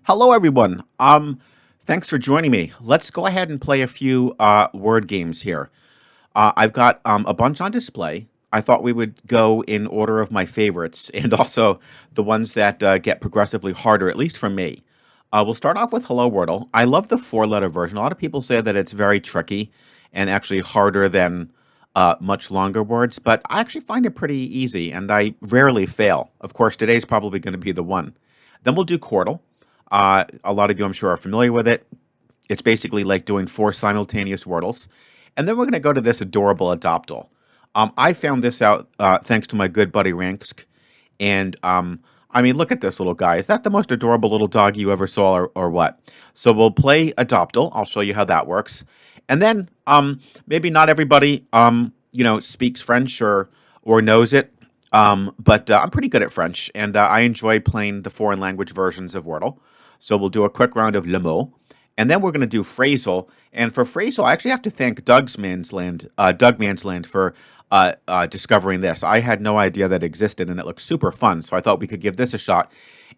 Hello, everyone. Thanks for joining me. Let's go ahead and play a few word games here. I've got a bunch on display. I thought we would go in order of my favorites and also the ones that get progressively harder, at least for me. We'll start off with Hello Wordle. I love the four-letter version. A lot of people say that it's very tricky and actually harder than much longer words, but I actually find it pretty easy and I rarely fail. Of course, today's probably going to be the one. Then we'll do Quordle. A lot of you, I'm sure, are familiar with it. It's basically like doing four simultaneous wordles. And then we're going to go to this adorable Adoptle. I found this out thanks to my good buddy Ranksk. And I mean, look at this little guy. Is that the most adorable little dog you ever saw, or what? So we'll play Adoptle. I'll show you how that works. And then maybe not everybody, speaks French or knows it. But I'm pretty good at French, and I enjoy playing the foreign language versions of Wordle. So we'll do a quick round of Le Mot, and then we're going to do Phrazle. And for Phrazle, I actually have to thank Doug Mansland for discovering this. I had no idea that existed, and it looks super fun. So I thought we could give this a shot.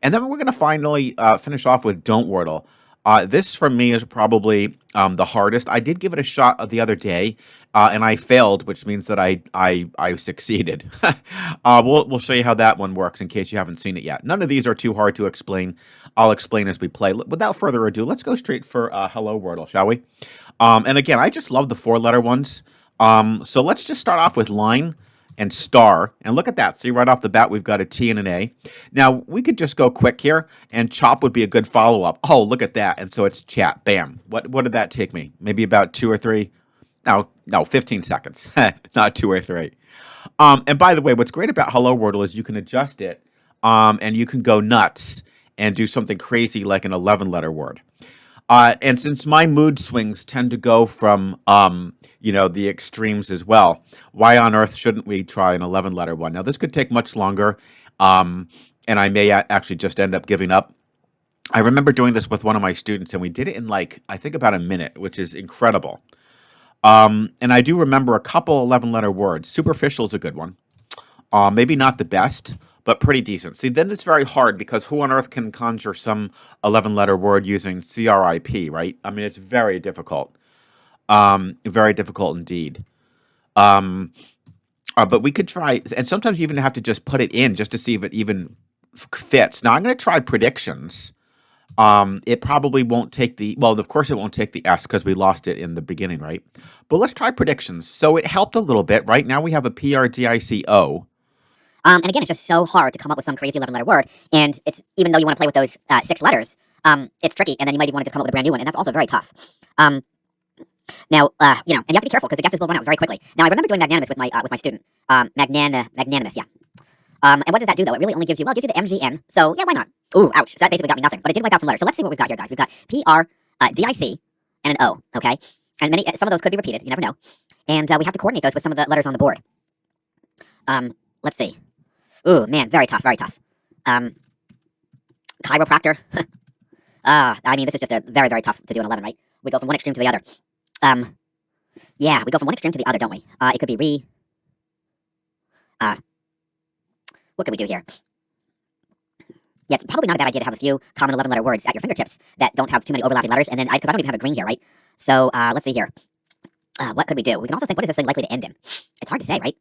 And then we're going to finally finish off with Don't Wordle. This for me is probably the hardest. I did give it a shot the other day, and I failed, which means that I succeeded. We'll show you how that one works in case you haven't seen it yet. None of these are too hard to explain. I'll explain as we play. Without further ado, let's go straight for Hello Wordle, shall we? And again, I just love the four-letter ones. So let's just start off with line and star. And look at that. See, right off the bat, we've got a T and an A. Now, we could just go quick here, and chop would be a good follow-up. Oh, look at that. And so it's chat. Bam. What did that take me? Maybe about 2 or 3? No, 15 seconds. Not 2 or 3. And by the way, what's great about Hello Wordle is you can adjust it, and you can go nuts and do something crazy like an 11-letter word. And since my mood swings tend to go from, the extremes as well, why on earth shouldn't we try an 11-letter one? Now, this could take much longer, and I may actually just end up giving up. I remember doing this with one of my students, and we did it in, I think about a minute, which is incredible. And I do remember a couple 11-letter words. Superficial is a good one. Maybe not the best, but pretty decent. See, then it's very hard because who on earth can conjure some 11-letter word using CRIP, right? I mean, it's very difficult. Very difficult indeed. But we could try, and sometimes you even have to just put it in just to see if it even fits. Now, I'm going to try predictions. It probably won't take of course it won't take the S because we lost it in the beginning, right? But let's try predictions. So it helped a little bit, right? Now we have a PRDICO. And again, it's just so hard to come up with some crazy 11-letter word. And it's even though you want to play with those 6 letters, it's tricky. And then you might even want to just come up with a brand new one. And that's also very tough. Now, and you have to be careful because the guesses will run out very quickly. Now, I remember doing magnanimous with my student. Magnanimous, yeah. And what does that do, though? It really only gives you, it gives you the MGN. So, yeah, why not? Ooh, ouch. So that basically got me nothing. But it did wipe out some letters. So let's see what we've got here, guys. We've got PRDIC and an O, okay? And some of those could be repeated. You never know. And we have to coordinate those with some of the letters on the board. Let's see. Ooh, man, very tough, very tough. Chiropractor. I mean, this is just a very, very tough to do an 11, right? We go from one extreme to the other. Yeah, we go from one extreme to the other, don't we? It could be what can we do here? Yeah, it's probably not a bad idea to have a few common 11-letter words at your fingertips that don't have too many overlapping letters, and then, because I don't even have a green here, right? So, let's see here. What could we do? We can also think, what is this thing likely to end in? It's hard to say, right?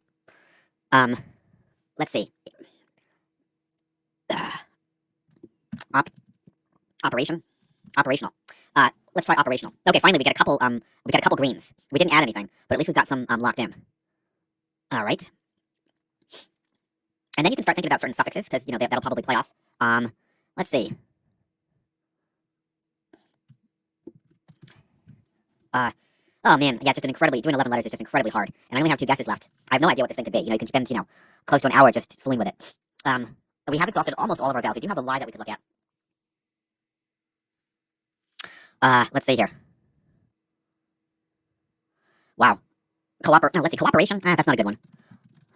Let's see. Operational. Let's try operational. Okay, finally we got a couple greens. We didn't add anything, but at least we've got some locked in. All right. And then you can start thinking about certain suffixes because that'll probably play off. Let's see. Oh man, yeah, doing 11 letters is just incredibly hard. And I only have 2 guesses left. I have no idea what this thing could be. You can spend, close to an hour just fooling with it. We have exhausted almost all of our vowels. We do have a lie that we could look at. Let's see here. Wow. Let's see, cooperation? That's not a good one.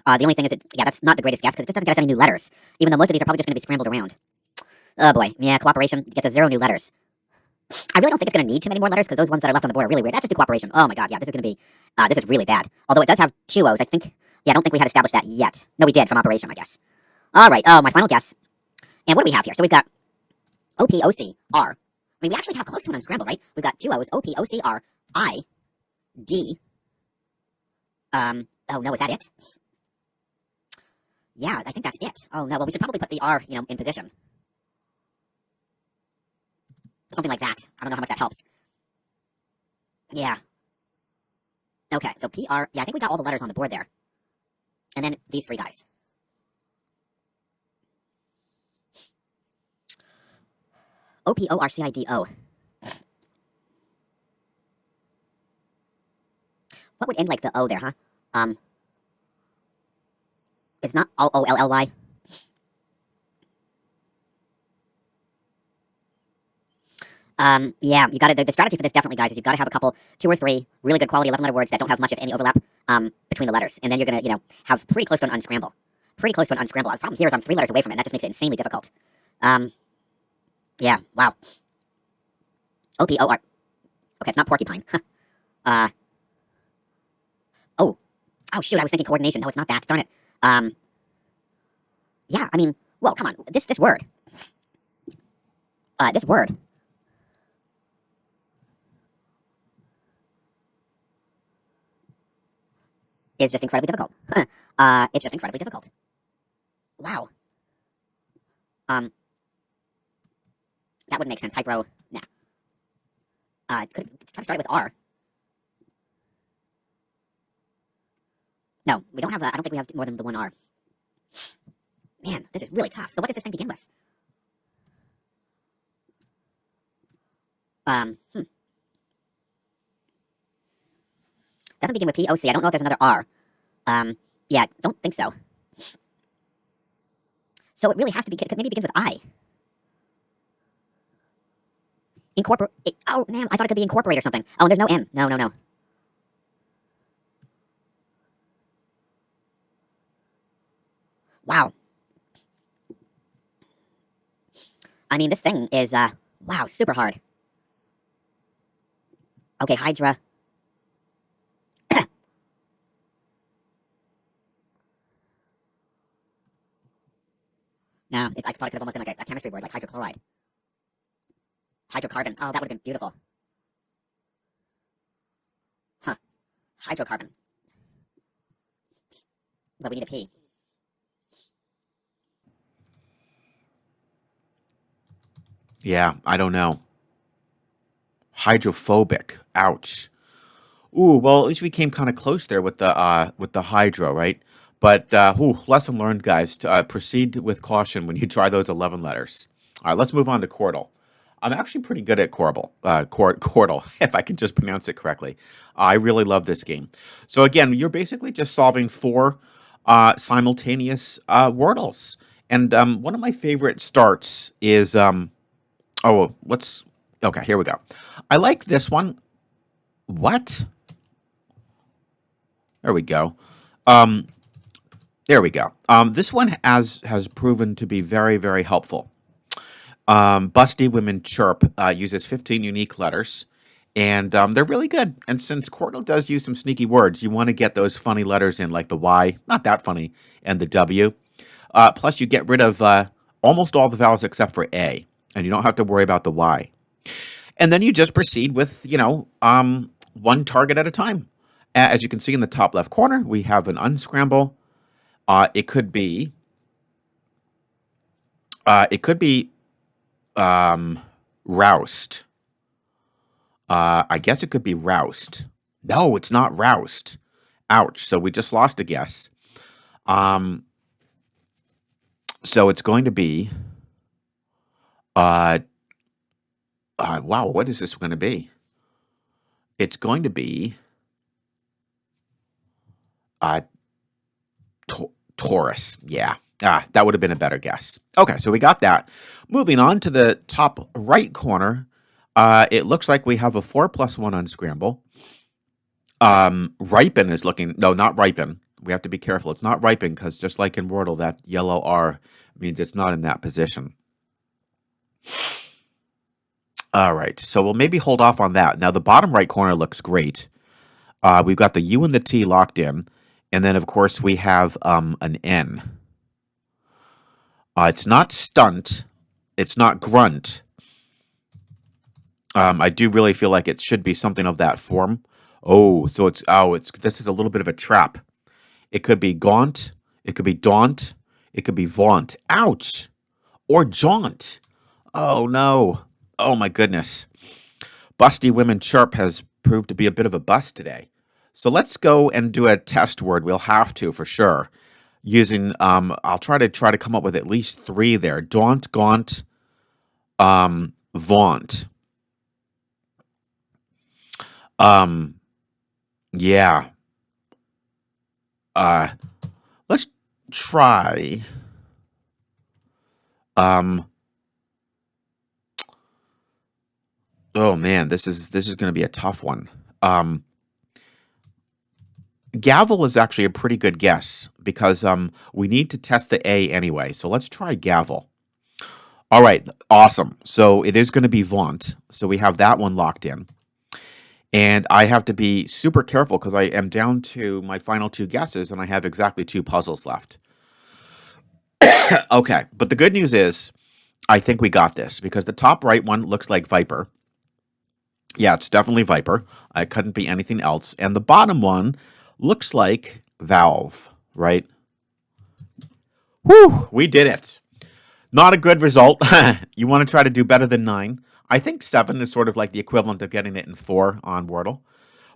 The only thing is, that's not the greatest guess because it just doesn't get us any new letters. Even though most of these are probably just going to be scrambled around. Oh boy, yeah, cooperation gets us 0 new letters. I really don't think it's going to need too many more letters because those ones that are left on the board are really weird. That's just do cooperation. Oh my god, yeah, this is going to be, this is really bad. Although it does have 2 O's, I think. Yeah, I don't think we had established that yet. No, we did from operation, I guess. All right, my final guess. And what do we have here? So we've got O-P-O-C-R. I mean, we actually have close to an unscramble, right? We've got two O's, O-P-O-C-R, I, D. Oh no, is that it? Yeah, I think that's it. Oh no, well, we should probably put the R, in position. Something like that. I don't know how much that helps. Yeah. Okay, so P-R, yeah, I think we got all the letters on the board there. And then these three guys. O-P-O-R-C-I-D-O. What would end like the O there, huh? It's not O-O-L-L-Y. Yeah, you gotta, the strategy for this definitely, guys, is you've gotta have a couple, 2 or 3 really good quality 11-letter words that don't have much of any overlap, between the letters. And then you're gonna, have pretty close to an unscramble. Pretty close to an unscramble. The problem here is I'm 3 letters away from it, and that just makes it insanely difficult. Yeah, wow. O-P-O-R. Okay, it's not porcupine. Oh. Oh, shoot, I was thinking coordination. No, it's not that. Darn it. Yeah, I mean, well, come on. This word. This word. Is just incredibly difficult. It's just incredibly difficult. Wow. That wouldn't make sense. Hypro. Nah. Could try to start with R. No, we don't have. I don't think we have more than the one R. Man, this is really tough. So what does this thing begin with? Doesn't begin with P-O-C. I don't know if there's another R. Yeah, don't think so. So it really has to be, could maybe begin with I. Incorporate. Oh, man, I thought it could be incorporate or something. Oh, and there's no N. No, no, no. Wow. I mean, this thing is, wow, super hard. Okay, Hydra. No, I thought it could have almost been like a chemistry word, like hydrochloride. Hydrocarbon. Oh, that would have been beautiful. Huh. Hydrocarbon. But we need a P. Yeah, I don't know. Hydrophobic. Ouch. Ooh, well, at least we came kind of close there with the hydro, right? But lesson learned, guys. To, proceed with caution when you try those 11 letters. All right, let's move on to Quordle. I'm actually pretty good at Quordle, if I can just pronounce it correctly. I really love this game. So again, you're basically just solving 4 simultaneous Wordles. And one of my favorite starts is okay, here we go. I like this one. What? There we go. There we go. This one has proven to be very, very helpful. Busty Women Chirp uses 15 unique letters, and they're really good. And since Quordle does use some sneaky words, you want to get those funny letters in, like the Y, not that funny, and the W. Plus, you get rid of almost all the vowels except for A, and you don't have to worry about the Y. And then you just proceed with, one target at a time. As you can see in the top left corner, we have an unscramble. It could be roused. I guess it could be roused. No, it's not roused. Ouch. So we just lost a guess. So it's going to be, wow, what is this going to be? It's going to be, Taurus. Yeah. That would have been a better guess. Okay, so we got that. Moving on to the top right corner, it looks like we have a 4+1 unscramble. Ripen is looking, no, not ripen. We have to be careful. It's not ripen because just like in Wordle, that yellow R means it's not in that position. All right, so we'll maybe hold off on that. Now, the bottom right corner looks great. We've got the U and the T locked in. And then, of course, we have an N. It's not stunt. It's not grunt. I do really feel like it should be something of that form. Oh, it's this is a little bit of a trap. It could be gaunt, it could be daunt, it could be vaunt. Ouch! Or jaunt. Oh no. Oh my goodness. Busty Women Chirp has proved to be a bit of a bust today. So let's go and do a test word. We'll have to for sure. Using I'll try to come up with at least three there. Daunt, gaunt, vaunt. Um, yeah. Uh, let's try. Um, oh man, this is going to be a tough one. Gavel is actually a pretty good guess because we need to test the A anyway. So let's try gavel. All right, awesome. So it is going to be vaunt. So we have that one locked in. And I have to be super careful because I am down to my final two guesses and I have exactly two puzzles left. Okay, but the good news is I think we got this because the top right one looks like Viper. Yeah, it's definitely Viper. It couldn't be anything else. And the bottom one looks like Valve, right? Whew, we did it. Not a good result. You want to try to do better than 9. I think 7 is sort of like the equivalent of getting it in 4 on Wordle.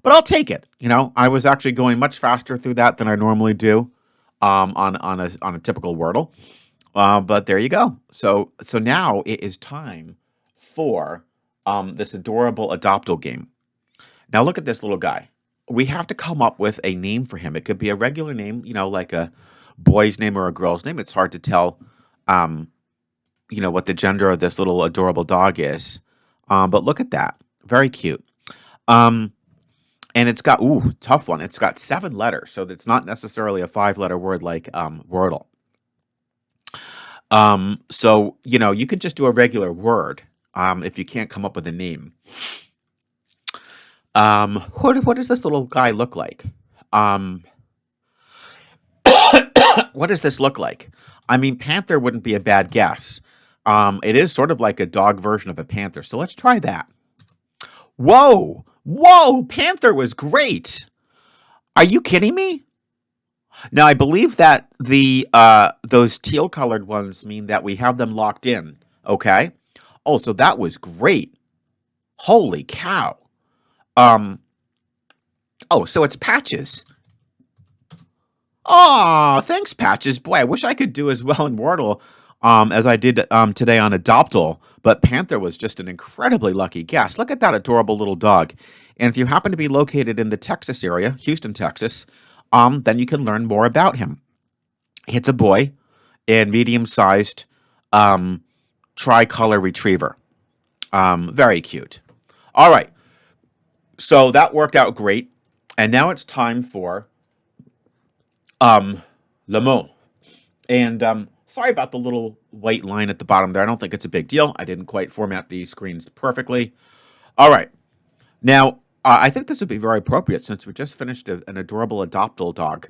But I'll take it. You know, I was actually going much faster through that than I normally do on a typical Wordle. But there you go. So now it is time for this adorable Adoptle game. Now look at this little guy. We have to come up with a name for him. It could be a regular name, you know, like a boy's name or a girl's name. It's hard to tell, what the gender of this little adorable dog is. But look at that. Very cute. Um, and it's got, tough one. It's got 7 letters. So it's not necessarily a 5-letter word like Wordle. So, you could just do a regular word if you can't come up with a name. What does this little guy look like? Um, what does this look like? I mean, panther wouldn't be a bad guess. It is sort of like a dog version of a panther. So let's try that. Whoa! Whoa! Panther was great. Are you kidding me? Now I believe that the those teal colored ones mean that we have them locked in. Okay. Oh, so that was great. Holy cow. Um. Oh, so it's Patches. Oh, thanks, Patches. Boy, I wish I could do as well in Wordle as I did today on Adoptle. But Panther was just an incredibly lucky guess. Look at that adorable little dog. And if you happen to be located in the Texas area, Houston, Texas, then you can learn more about him. It's a boy and medium-sized tricolor retriever. Very cute. All right, so that worked out great. And now it's time for Le Mot. And sorry about the little white line at the bottom there. I don't think it's a big deal. I didn't quite format these screens perfectly. All right. Now, I think this would be very appropriate since we just finished an adorable adoptable dog.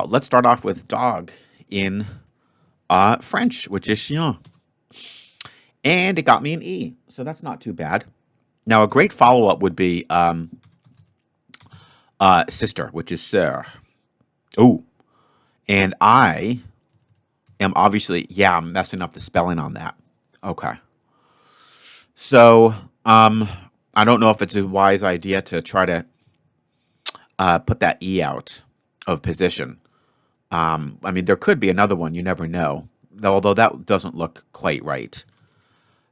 Let's start off with dog in French, which is chien. And it got me an E, so that's not too bad. Now, a great follow-up would be sister, which is sœur. Ooh. And I am obviously, I'm messing up the spelling on that. Okay. So, I don't know if it's a wise idea to try to put that E out of position. I mean, there could be another one. You never know. Although that doesn't look quite right.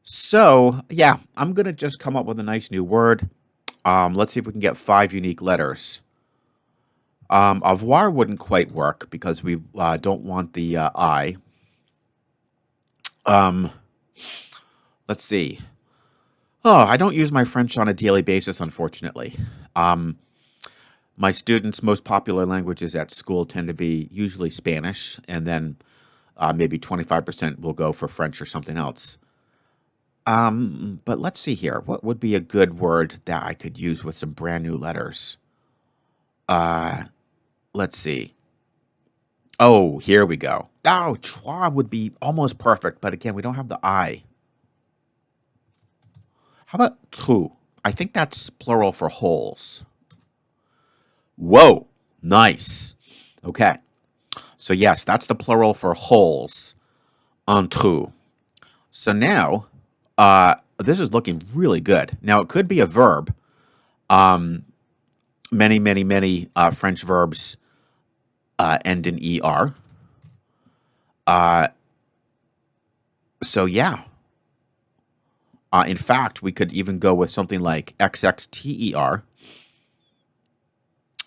So, yeah, I'm going to just come up with a nice new word. Let's see if we can get 5 unique letters. Avoir wouldn't quite work because we don't want the I. Let's see. Oh, I don't use my French on a daily basis, unfortunately. My students' most popular languages at school tend to be usually Spanish, and then maybe 25% will go for French or something else. But let's see here. What would be a good word that I could use with some brand new letters? Let's see. Oh, here we go. Oh, trois would be almost perfect, but again, we don't have the I. How about trou? I think that's plural for holes. Whoa, nice. Okay, so yes, that's the plural for holes. Un trou. So now, this is looking really good. Now it could be a verb. Many French verbs end in er. So yeah. In fact, we could even go with something like xxter.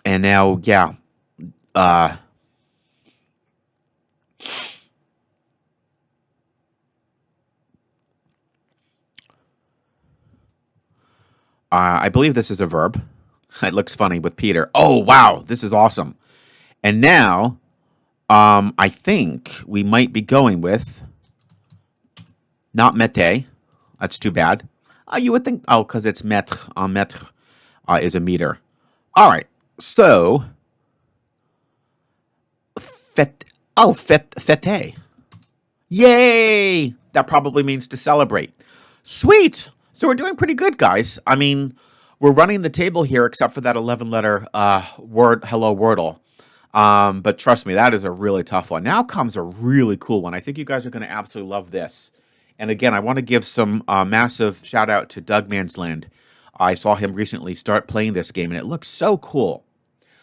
And now, yeah. I believe this is a verb. It looks funny with Peter. Oh, wow. This is awesome. And now, I think we might be going with not mete. That's too bad. You would think, oh, because it's mètre. Mètre is a meter. All right. So, fête. Yay! That probably means to celebrate. Sweet. So we're doing pretty good, guys. I mean, we're running the table here except for that 11-letter word, hello, Wordle. But trust me, that is a really tough one. Now comes a really cool one. I think you guys are going to absolutely love this. And again, I want to give some massive shout out to Doug Mansland. I saw him recently start playing this game, and it looks so cool.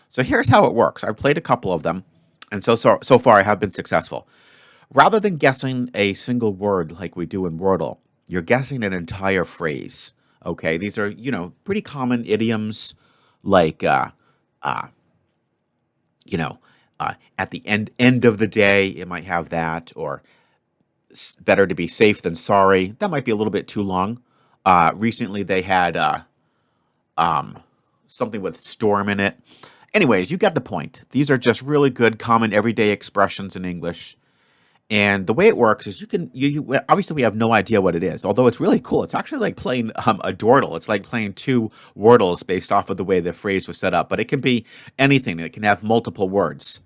So here's how it works. I've played a couple of them, and so far I have been successful. Rather than guessing a single word like we do in Wordle, you're guessing an entire phrase. Okay, these are, pretty common idioms like, at the end of the day, it might have that, or better to be safe than sorry. That might be a little bit too long. Recently, they had something with storm in it. Anyways, you get the point. These are just really good, common, everyday expressions in English. And the way it works is you obviously we have no idea what it is, although it's really cool. It's actually like playing a dordle. It's like playing two wordles based off of the way the phrase was set up. But it can be anything. It can have multiple words.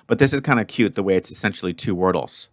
But this is kind of cute the way it's essentially two wordles.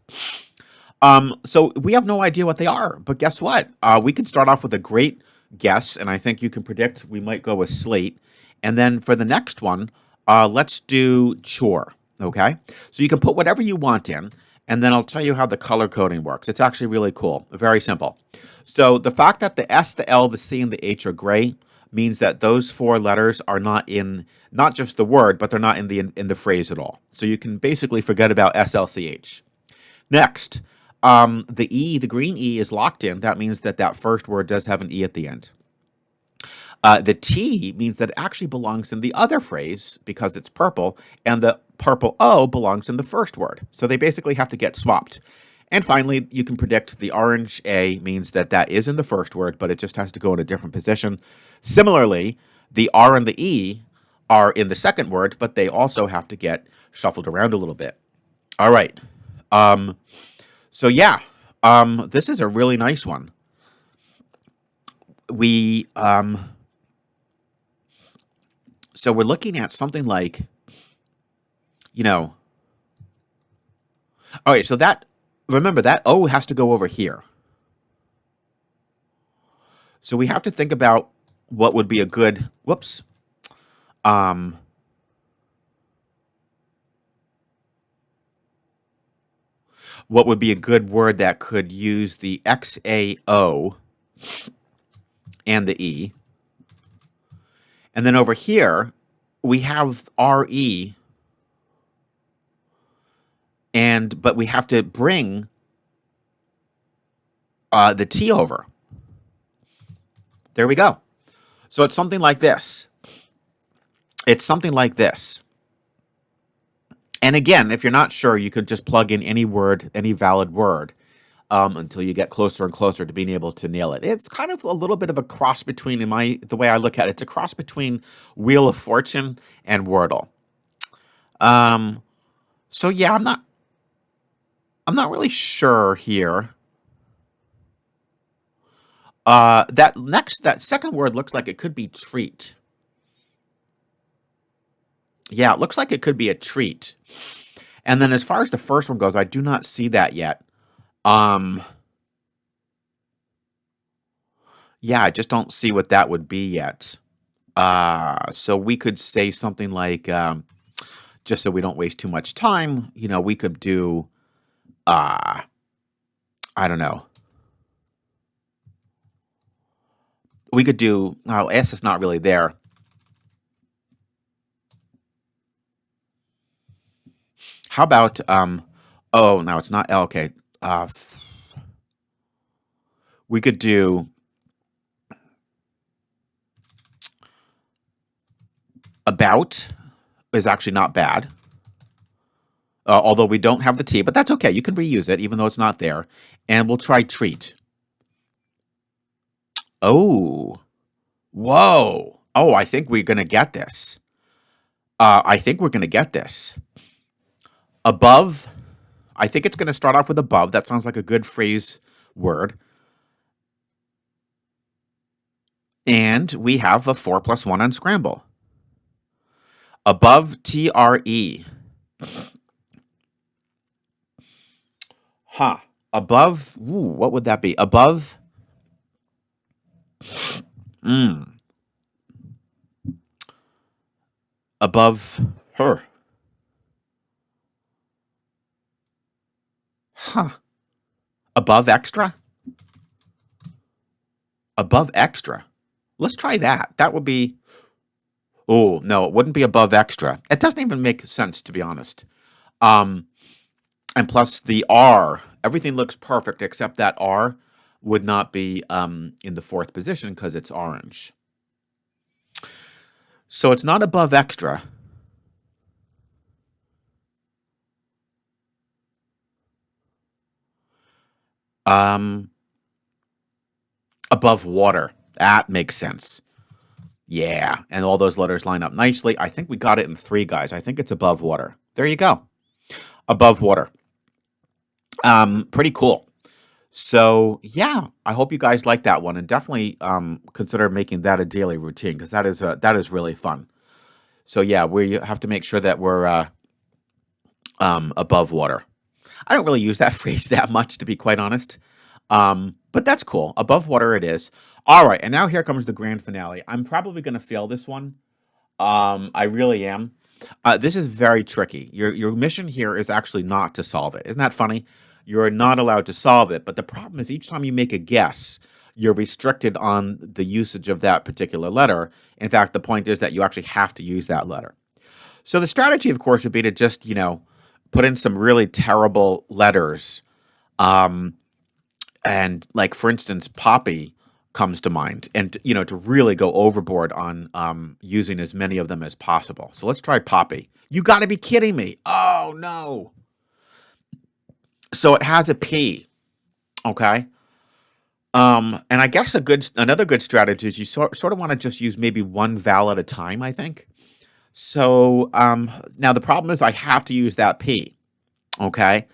So we have no idea what they are. But guess what? We can start off with a great guess, and I think you can predict we might go with slate. And then for the next one, let's do chore. Okay? So you can put whatever you want in. And then I'll tell you how the color coding works. It's actually really cool. Very simple. So the fact that the S, the L, the C, and the H are gray means that those four letters are not in not just the word, but they're not in the phrase at all. So you can basically forget about SLCH. Next, the E, the green E is locked in. That means that first word does have an E at the end. The T means that it actually belongs in the other phrase because it's purple, and the purple O belongs in the first word. So they basically have to get swapped. And finally, you can predict the orange A means that is in the first word, but it just has to go in a different position. Similarly, the R and the E are in the second word, but they also have to get shuffled around a little bit. All right. So yeah, this is a really nice one. So we're looking at something like, all right, so remember that O has to go over here. So we have to think about what would be a good, what would be a good word that could use the XAO and the E. And then over here, we have RE, but we have to bring the T over. There we go. So it's something like this. It's something like this. And again, if you're not sure, you could just plug in any word, any valid word, until you get closer and closer to being able to nail it. It's kind of a little bit of a cross between, the way I look at it, it's a cross between Wheel of Fortune and Wordle. So yeah, I'm not really sure here. That second word looks like it could be treat. Yeah, it looks like it could be a treat. And then as far as the first one goes, I do not see that yet. Yeah, I just don't see what that would be yet. So we could say something like, just so we don't waste too much time, we could do, uh, I don't know. We could do, oh, S is not really there. How about, oh, no, it's not, okay. We could do about is actually not bad. Although we don't have the T, but that's okay. You can reuse it, even though it's not there. And we'll try treat. Oh, whoa. Oh, I think we're going to get this. I think we're going to get this. Above, I think it's going to start off with above. That sounds like a good phrase word. And we have a 4 plus 1 unscramble. Above TRE. Huh. Above, what would that be? Above, above her. Huh. Above extra? Above extra. Let's try that. That would be, oh, no, it wouldn't be above extra. It doesn't even make sense, to be honest. And plus the R, everything looks perfect except that R would not be in the 4th position because it's orange. So it's not above extra. Above water. That makes sense. Yeah, and all those letters line up nicely. I think we got it in 3, guys. I think it's above water. There you go. Above water. Pretty cool. So yeah, I hope you guys like that one, and definitely consider making that a daily routine because that is really fun. So yeah, we have to make sure that we're above water. I don't really use that phrase that much, to be quite honest, but that's cool. Above water, it is. All right, and now here comes the grand finale. I'm probably going to fail this one. I really am. This is very tricky. Your mission here is actually not to solve it. Isn't that funny? You're not allowed to solve it, but the problem is each time you make a guess, you're restricted on the usage of that particular letter. In fact, the point is that you actually have to use that letter. So the strategy, of course, would be to just, put in some really terrible letters. And like, for instance, Poppy comes to mind, and to really go overboard on using as many of them as possible. So let's try Poppy. You got to be kidding me. Oh no. So it has a P. Okay. And I guess another good strategy is you sort of want to just use maybe one vowel at a time, I think. So now the problem is I have to use that P. Okay.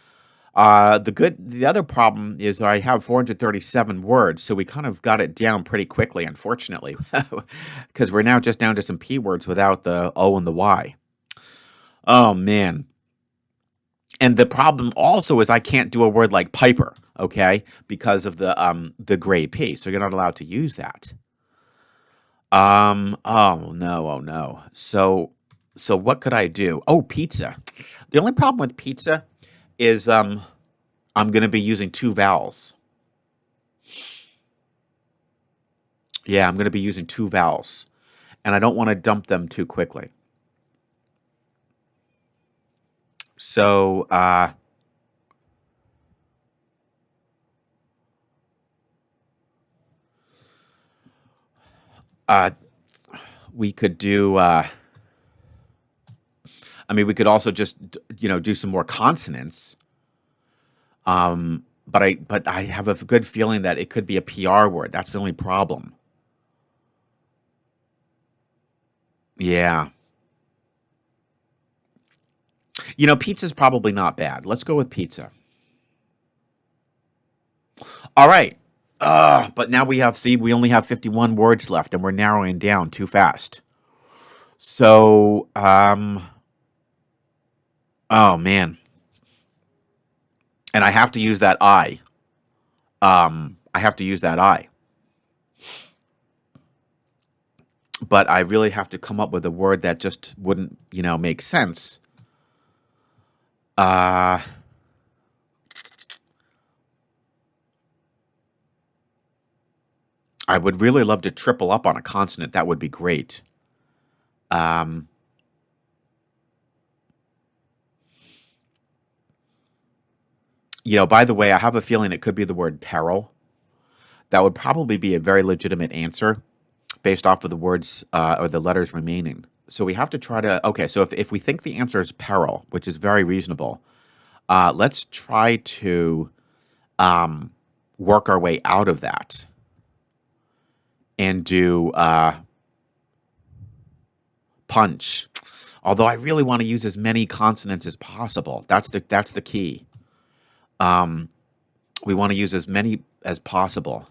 The other problem is I have 437 words, so we kind of got it down pretty quickly, unfortunately, because we're now just down to some P words without the O and the Y. Oh man. And the problem also is I can't do a word like Piper, okay, because of the gray P. So you're not allowed to use that. Oh no, oh no. So what could I do? Oh, pizza. The only problem with pizza is I'm going to be using 2 vowels. Yeah, I'm going to be using 2 vowels, and I don't want to dump them too quickly. So we could do. We could also just do some more consonants. But I have a good feeling that it could be a PR word. That's the only problem. Yeah. Pizza's probably not bad. Let's go with pizza. All right. But now we only have 51 words left, and we're narrowing down too fast. So, oh man. And I have to use that I. I have to use that I. But I really have to come up with a word that just wouldn't, make sense. I would really love to triple up on a consonant. That would be great. Um, by the way, I have a feeling it could be the word peril. That would probably be a very legitimate answer based off of the words or the letters remaining. So we have to try to, okay, so if we think the answer is peril, which is very reasonable, let's try to work our way out of that and do punch. Although I really want to use as many consonants as possible. That's the key. We want to use as many as possible.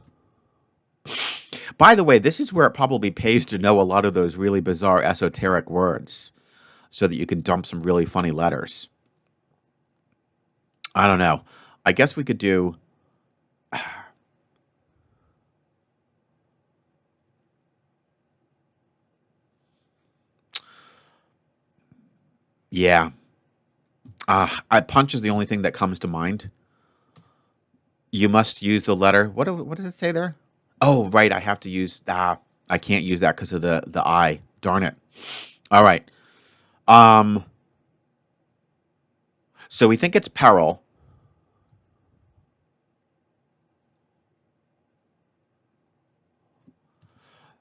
By the way, this is where it probably pays to know a lot of those really bizarre esoteric words so that you can dump some really funny letters. I don't know. I guess we could do... Yeah. Punch is the only thing that comes to mind. You must use the letter. What does it say there? Oh, right. I have to use that. I can't use that because of the I. Darn it. All right. So we think it's peril.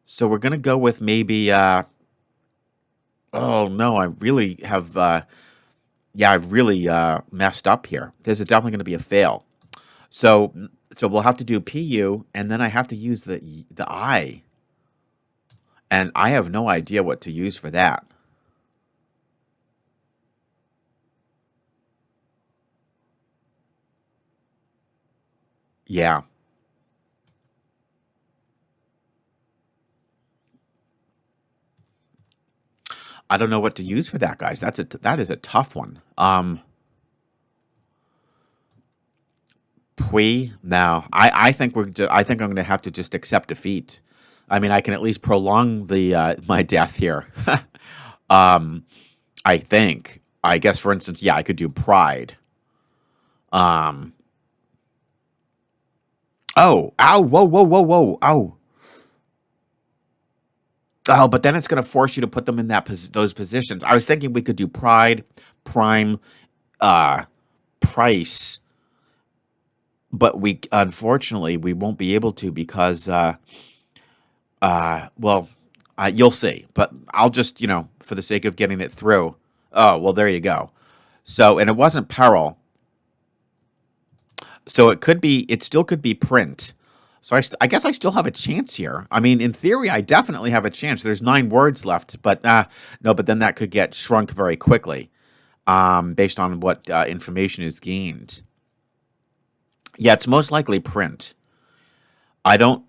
So we're gonna go with maybe. Oh no, I really have. I've really messed up here. There's definitely going to be a fail. So we'll have to do PU, and then I have to use the I. And I have no idea what to use for that. Yeah. I don't know what to use for that, guys. That is a tough one. Pui? No. I think I think I'm going to have to just accept defeat. I mean, I can at least prolong the my death here. I think. I guess, for instance, yeah, I could do pride. Um. Oh, ow, whoa, whoa, whoa, whoa, ow. Oh, but then it's going to force you to put them in those positions. I was thinking we could do pride, prime, uh, price, but we unfortunately we won't be able to because well, you'll see. But I'll just for the sake of getting it through. Oh well, there you go. So and it wasn't peril. So it still could be print. So I guess I still have a chance here. I mean, in theory, I definitely have a chance. There's 9 words left, but no, but then that could get shrunk very quickly based on what information is gained. Yeah, it's most likely print. I don't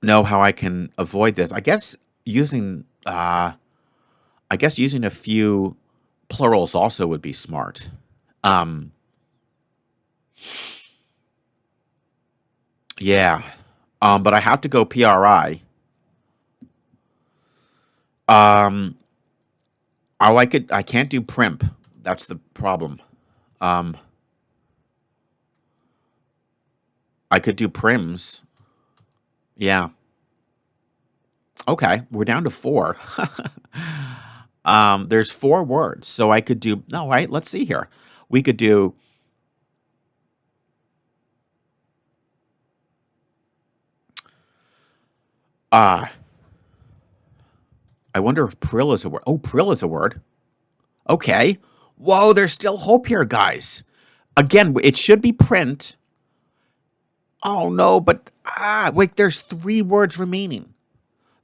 know how I can avoid this. I guess using a few plurals also would be smart. Um, yeah. But I have to go PRI. Um, I can't do primp. That's the problem. Um, I could do prims. Yeah. Okay, we're down to 4. There's 4 words, so I could do. No, right? Let's see here. We could do. Uh, I wonder if prill is a word. Oh, prill is a word. Okay. Whoa, there's still hope here, guys. Again, it should be print. Oh no, but wait, there's 3 words remaining.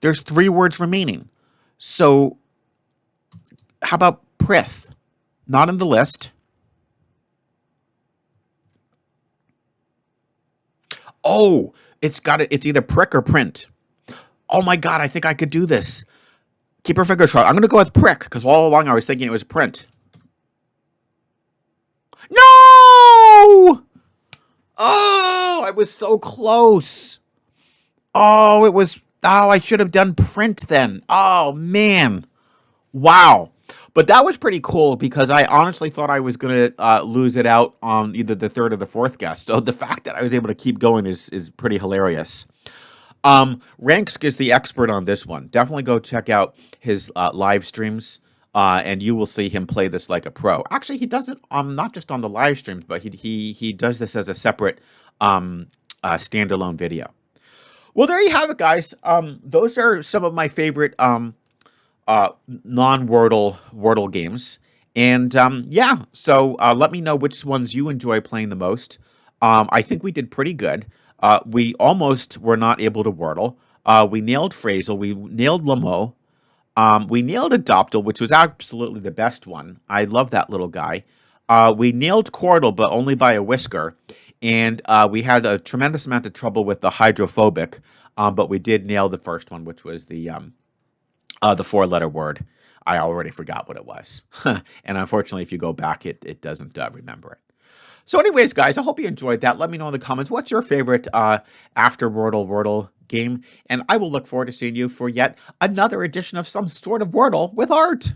There's 3 words remaining. So how about prith? Not in the list. Oh, it's either prick or print. Oh my god, I think I could do this. Keep your fingers crossed. I'm gonna go with prick, because all along I was thinking it was print. No! Oh, I was so close. Oh, it was. Oh, I should have done print then. Oh man. Wow. But that was pretty cool because I honestly thought I was gonna lose it out on either the third or the fourth guess. So the fact that I was able to keep going is pretty hilarious. Ranks is the expert on this one. Definitely go check out his live streams, and you will see him play this like a pro. Actually, he does it not just on the live streams, but he does this as a separate standalone video. Well, there you have it, guys. Those are some of my favorite non-Wordle games. And yeah, so let me know which ones you enjoy playing the most. I think we did pretty good. We almost were not able to Wordle. We nailed Phrazle. We nailed Lamo. We nailed Adoptle, which was absolutely the best one. I love that little guy. We nailed Quordle, but only by a whisker. And we had a tremendous amount of trouble with the hydrophobic, but we did nail the first one, which was the four-letter word. I already forgot what it was. And unfortunately, if you go back, it doesn't remember it. So anyways, guys, I hope you enjoyed that. Let me know in the comments what's your favorite after Wordle game. And I will look forward to seeing you for yet another edition of some sort of Wordle with art.